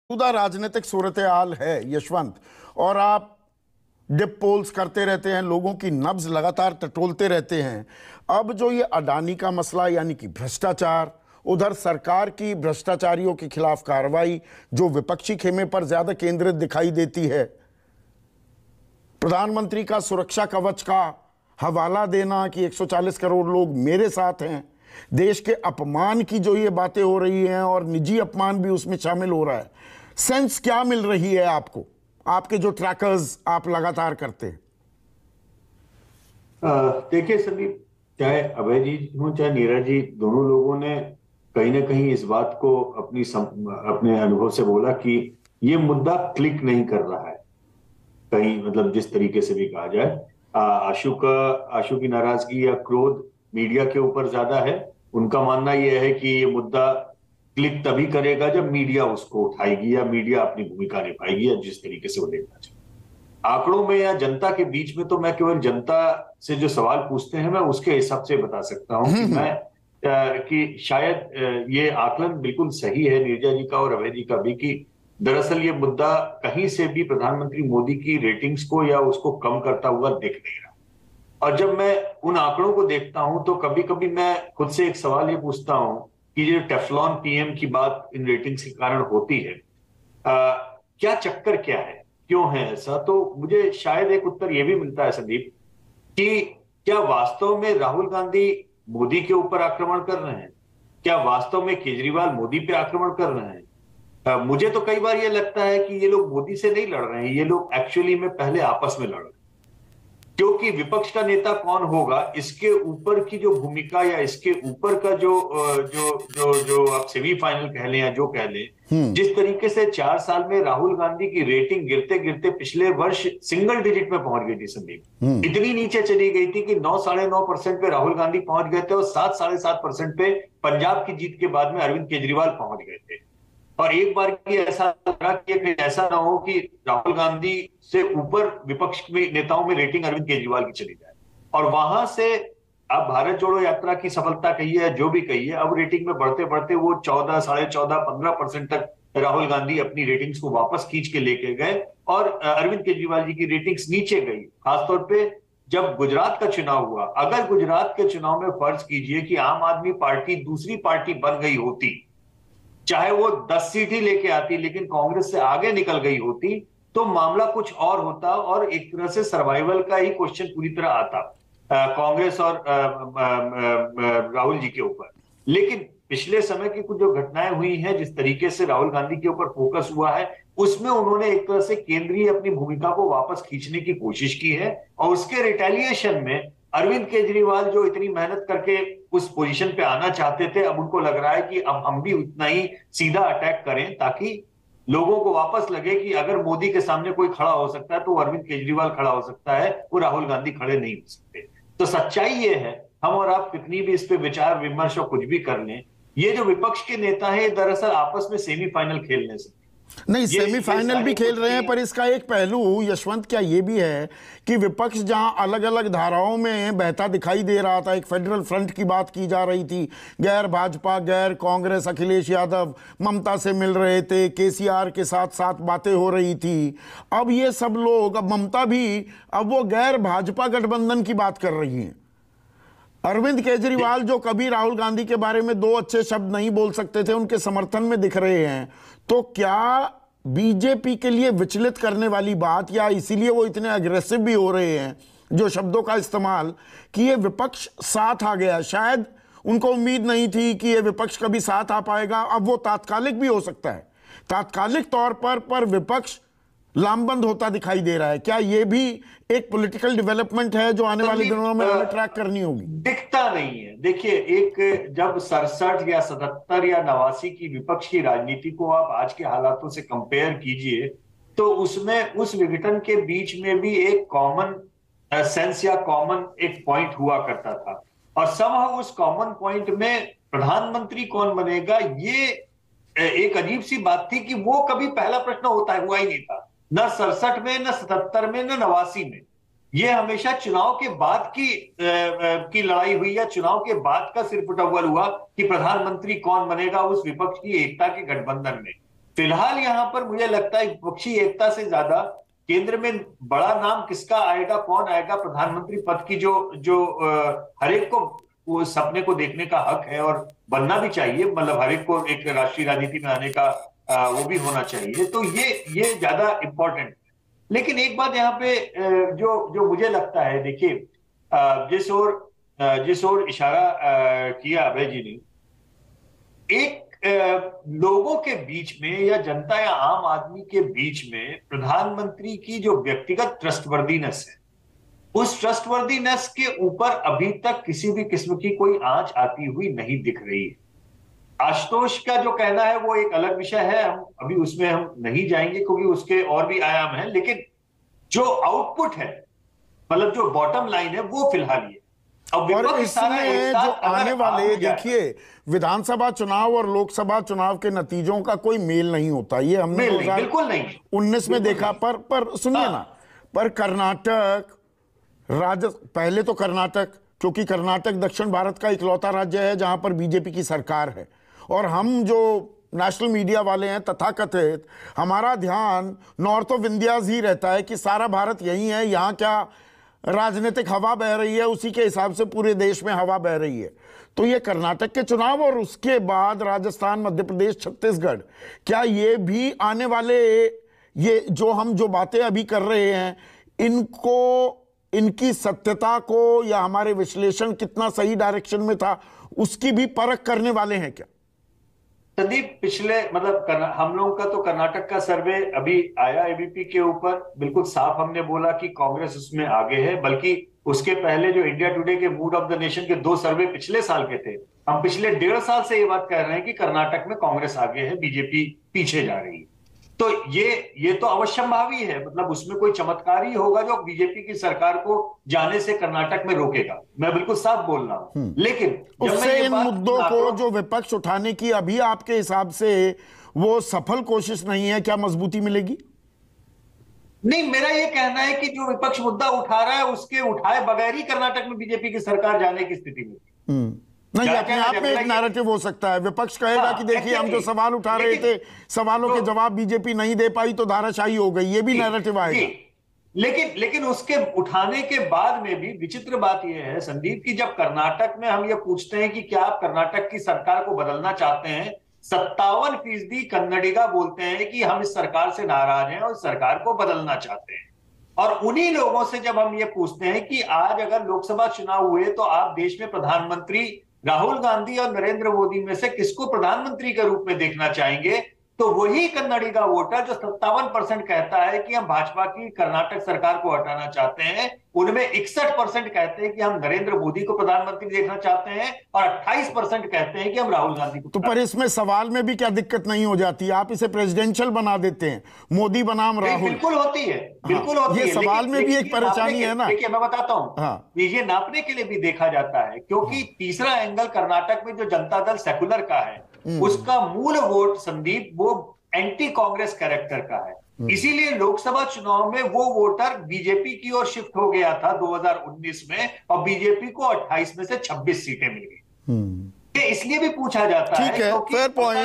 मौजूदा राजनीतिक सूरत हाल है यशवंत, और आप डिप पोल्स करते रहते हैं, लोगों की नब्ज लगातार टटोलते रहते हैं। अब जो ये अडानी का मसला यानी कि भ्रष्टाचार, उधर सरकार की भ्रष्टाचारियों के खिलाफ कार्रवाई जो विपक्षी खेमे पर ज्यादा केंद्रित दिखाई देती है, प्रधानमंत्री का सुरक्षा कवच का हवाला देना कि 140 करोड़ लोग मेरे साथ हैं, देश के अपमान की जो ये बातें हो रही हैं और निजी अपमान भी उसमें शामिल हो रहा है, सेंस क्या मिल रही है आपको, आपके जो ट्रैकर्स आप लगातार करते हैं? देखिए संदीप, चाहे अभय जी हो चाहे नीरज जी, दोनों लोगों ने कहीं ना कहीं इस बात को अपने अनुभव से बोला कि ये मुद्दा क्लिक नहीं कर रहा है कहीं, मतलब जिस तरीके से भी कहा जाए। आशु की नाराजगी या क्रोध मीडिया के ऊपर ज्यादा है। उनका मानना यह है कि ये मुद्दा क्लिक तभी करेगा जब मीडिया उसको उठाएगी या मीडिया अपनी भूमिका निभाएगी या जिस तरीके से वो देखना चाहिए। आंकड़ों में या जनता के बीच में तो मैं केवल जनता से जो सवाल पूछते हैं मैं उसके हिसाब से बता सकता हूं कि शायद ये आकलन बिल्कुल सही है नीरजा जी का और अभय जी का भी, कि दरअसल ये मुद्दा कहीं से भी प्रधानमंत्री मोदी की रेटिंग्स को या उसको कम करता हुआ दिख नहीं रहा। और जब मैं उन आंकड़ों को देखता हूं तो कभी कभी मैं खुद से एक सवाल ये पूछता हूं कि ये टेफ्लॉन पीएम की बात इन रेटिंग्स के कारण होती है, क्या चक्कर क्या है, क्यों है ऐसा? तो मुझे शायद एक उत्तर यह भी मिलता है संदीप कि क्या वास्तव में राहुल गांधी मोदी के ऊपर आक्रमण कर रहे हैं? क्या वास्तव में केजरीवाल मोदी पे आक्रमण कर रहे हैं? मुझे तो कई बार ये लगता है कि ये लोग मोदी से नहीं लड़ रहे हैं, ये लोग एक्चुअली में पहले आपस में लड़ रहे हैं, क्योंकि विपक्ष का नेता कौन होगा इसके ऊपर की जो भूमिका या इसके ऊपर का जो जो जो जो आप सेमीफाइनल कह लें या जो कह लें, जिस तरीके से 4 साल में राहुल गांधी की रेटिंग गिरते गिरते पिछले वर्ष सिंगल डिजिट में पहुंच गई थी संदीप, इतनी नीचे चली गई थी कि 9-9.5% पे राहुल गांधी पहुंच गए थे और 7-7.5% पे पंजाब की जीत के बाद में अरविंद केजरीवाल पहुंच गए थे। और एक बार की ऐसा लगा कि ऐसा ना हो कि राहुल गांधी से ऊपर विपक्ष में नेताओं में रेटिंग अरविंद केजरीवाल की चली जाए, और वहां से अब भारत जोड़ो यात्रा की सफलता कहिए जो भी कहिए, अब रेटिंग में बढ़ते बढ़ते वो 14, 14.5, 15% तक राहुल गांधी अपनी रेटिंग्स को वापस खींच के लेके गए और अरविंद केजरीवाल जी की रेटिंग्स नीचे गई। खासतौर पे जब गुजरात का चुनाव हुआ, अगर गुजरात के चुनाव में फर्ज कीजिए कि आम आदमी पार्टी दूसरी पार्टी बन गई होती, चाहे वो 10 सीट ही लेके आती लेकिन कांग्रेस से आगे निकल गई होती, तो मामला कुछ और होता और एक तरह से सर्वाइवल का ही क्वेश्चन पूरी तरह आता कांग्रेस और राहुल जी के ऊपर। लेकिन पिछले समय की कुछ जो घटनाएं हुई हैं, जिस तरीके से राहुल गांधी के ऊपर फोकस हुआ है, उसमें उन्होंने एक तरह से केंद्रीय अपनी भूमिका को वापस खींचने की कोशिश की है, और उसके रिटेलिएशन में अरविंद केजरीवाल जो इतनी मेहनत करके उस पोजीशन पे आना चाहते थे, अब उनको लग रहा है कि अब हम भी उतना ही सीधा अटैक करें ताकि लोगों को वापस लगे कि अगर मोदी के सामने कोई खड़ा हो सकता है तो अरविंद केजरीवाल खड़ा हो सकता है, वो राहुल गांधी खड़े नहीं हो सकते। तो सच्चाई ये है, हम और आप कितनी भी इस पे विचार विमर्श और कुछ भी कर लें, ये जो विपक्ष के नेता है दरअसल आपस में सेमीफाइनल खेलने से नहीं, सेमीफाइनल भी खेल रहे हैं, पर इसका एक पहलू यशवंत क्या ये भी है कि विपक्ष जहां अलग अलग धाराओं में बहता दिखाई दे रहा था, एक फेडरल फ्रंट की बात की जा रही थी, गैर भाजपा गैर कांग्रेस अखिलेश यादव ममता से मिल रहे थे, केसीआर के साथ साथ बातें हो रही थी, अब ये सब लोग, अब ममता भी अब वो गैर भाजपा गठबंधन की बात कर रही हैं। अरविंद केजरीवाल जो कभी राहुल गांधी के बारे में 2 अच्छे शब्द नहीं बोल सकते थे, उनके समर्थन में दिख रहे हैं। तो क्या बीजेपी के लिए विचलित करने वाली बात, या इसीलिए वो इतने अग्रेसिव भी हो रहे हैं जो शब्दों का इस्तेमाल, कि ये विपक्ष साथ आ गया? शायद उनको उम्मीद नहीं थी कि ये विपक्ष कभी साथ आ पाएगा। अब वो तात्कालिक भी हो सकता है, तात्कालिक तौर पर विपक्ष लामबंद होता दिखाई दे रहा है। क्या ये भी एक पॉलिटिकल डेवलपमेंट है जो आने वाले दिनों में हमें ट्रैक करनी होगी? दिखता नहीं है। देखिए, एक जब 67 या 77 या 89 की विपक्ष की राजनीति को आप आज के हालातों से कंपेयर कीजिए, तो उसमें उस विघटन के बीच में भी एक कॉमन सेंस या कॉमन एक पॉइंट हुआ करता था, और समहाउ उस कॉमन पॉइंट में प्रधानमंत्री कौन बनेगा, ये एक अजीब सी बात थी कि वो कभी पहला प्रश्न हुआ ही नहीं था, न 67 में, न 77 में, न 89 में। ये हमेशा चुनाव के बाद की लड़ाई हुई या चुनाव के बाद का सिर फुटअव्वल हुआ कि प्रधानमंत्री कौन बनेगा उस विपक्ष की एकता के गठबंधन में। फिलहाल यहां पर मुझे लगता है विपक्षी एकता से ज्यादा केंद्र में बड़ा नाम किसका आएगा, कौन आएगा प्रधानमंत्री पद की, जो जो हर एक को वो सपने को देखने का हक है और बनना भी चाहिए, मतलब हर एक को एक राष्ट्रीय राजनीति में आने का वो भी होना चाहिए। तो ये ज्यादा इंपॉर्टेंट। लेकिन एक बात यहाँ पे जो जो मुझे लगता है, देखिए जिस ओर इशारा किया अभय जी ने, एक लोगों के बीच में या जनता या आम आदमी के बीच में प्रधानमंत्री की जो व्यक्तिगत ट्रस्टवर्दीनेस है, उस ट्रस्टवर्दीनेस के ऊपर अभी तक किसी भी किस्म की कोई आंच आती हुई नहीं दिख रही है। आशुतोष का जो कहना है वो एक अलग विषय है, हम अभी उसमें हम नहीं जाएंगे क्योंकि उसके और भी आयाम हैं, लेकिन जो आउटपुट है, मतलब जो बॉटम लाइन है, वो फिलहाल ये। और इसमें जो आने वाले, देखिए विधानसभा चुनाव और लोकसभा चुनाव के नतीजों का कोई मेल नहीं होता, ये हमने 2019 में देखा। पर सुनिए ना, पर कर्नाटक पहले तो कर्नाटक, क्योंकि कर्नाटक दक्षिण भारत का इकलौता राज्य है जहां पर बीजेपी की सरकार है, और हम जो नेशनल मीडिया वाले हैं तथाकथित, हमारा ध्यान नॉर्थ ऑफ इंडिया ही रहता है कि सारा भारत यही है, यहाँ क्या राजनीतिक हवा बह रही है उसी के हिसाब से पूरे देश में हवा बह रही है। तो ये कर्नाटक के चुनाव और उसके बाद राजस्थान, मध्य प्रदेश, छत्तीसगढ़, क्या ये भी आने वाले, ये जो बातें अभी कर रहे हैं, इनको, इनकी सत्यता को या हमारे विश्लेषण कितना सही डायरेक्शन में था उसकी भी परख करने वाले हैं क्या? संदीप, पिछले मतलब हम लोगों का तो कर्नाटक का सर्वे अभी आया एबीपी के ऊपर, बिल्कुल साफ हमने बोला कि कांग्रेस उसमें आगे है, बल्कि उसके पहले जो इंडिया टुडे के मूड ऑफ द नेशन के 2 सर्वे पिछले साल के थे, हम पिछले 1.5 साल से ये बात कह रहे हैं कि कर्नाटक में कांग्रेस आगे है, बीजेपी पीछे जा रही है। तो ये तो अवश्यंभावी है, मतलब उसमें कोई चमत्कार ही होगा जो बीजेपी की सरकार को जाने से कर्नाटक में रोकेगा, मैं बिल्कुल साफ बोल रहा हूं। लेकिन उससे इन मुद्दों को जो विपक्ष उठाने की अभी आपके हिसाब से वो सफल कोशिश नहीं है, क्या मजबूती मिलेगी? नहीं, मेरा ये कहना है कि जो विपक्ष मुद्दा उठा रहा है उसके उठाए बगैर ही कर्नाटक में बीजेपी की सरकार जाने की स्थिति में नहीं, अपने आप में एक नैरेटिव हो सकता है। विपक्ष कहेगा कि देखिए हम जो सवाल उठा रहे थे, सवालों के जवाब बीजेपी नहीं दे पाई तो धाराशाही हो गई, ये भी नैरेटिव आएगा। लेकिन उसके उठाने के बाद में भी विचित्र बात यह है संदीप कि जब कर्नाटक में हम ये पूछते हैं कि क्या आप कर्नाटक की सरकार को बदलना चाहते हैं, 57% कन्नडिगा बोलते हैं कि हम इस सरकार से नाराज हैं और सरकार को बदलना चाहते हैं। और उन्हीं लोगों से जब हम ये पूछते हैं कि आज अगर लोकसभा चुनाव हुए तो आप देश में प्रधानमंत्री राहुल गांधी और नरेंद्र मोदी में से किसको प्रधानमंत्री के रूप में देखना चाहेंगे, तो वही कन्नडिगा वोटर जो 57% कहता है कि हम भाजपा की कर्नाटक सरकार को हटाना चाहते हैं, उनमें 61% कहते हैं कि हम नरेंद्र मोदी को प्रधानमंत्री देखना चाहते हैं और 28% कहते हैं कि हम राहुल गांधी को। तो पर इसमें सवाल में भी क्या दिक्कत नहीं हो जाती? आप इसे प्रेसिडेंशियल बना देते हैं, मोदी बनाम राहुल। बिल्कुल होती है, बिल्कुल होती है। ये सवाल में भी एक परेशानी है ना। देखिए मैं बताता हूं, ये नापने के लिए भी देखा जाता है, क्योंकि तीसरा एंगल कर्नाटक में जो जनता दल सेकुलर का है, उसका मूल वोट संदीप वो एंटी कांग्रेस कैरेक्टर का है, इसीलिए लोकसभा चुनाव में वो वोटर बीजेपी की ओर शिफ्ट हो गया था 2019 में, और बीजेपी को 28 में से 26 सीटें मिल गई। ये इसलिए भी पूछा जाता है ठीक है, फेयर पॉइंट।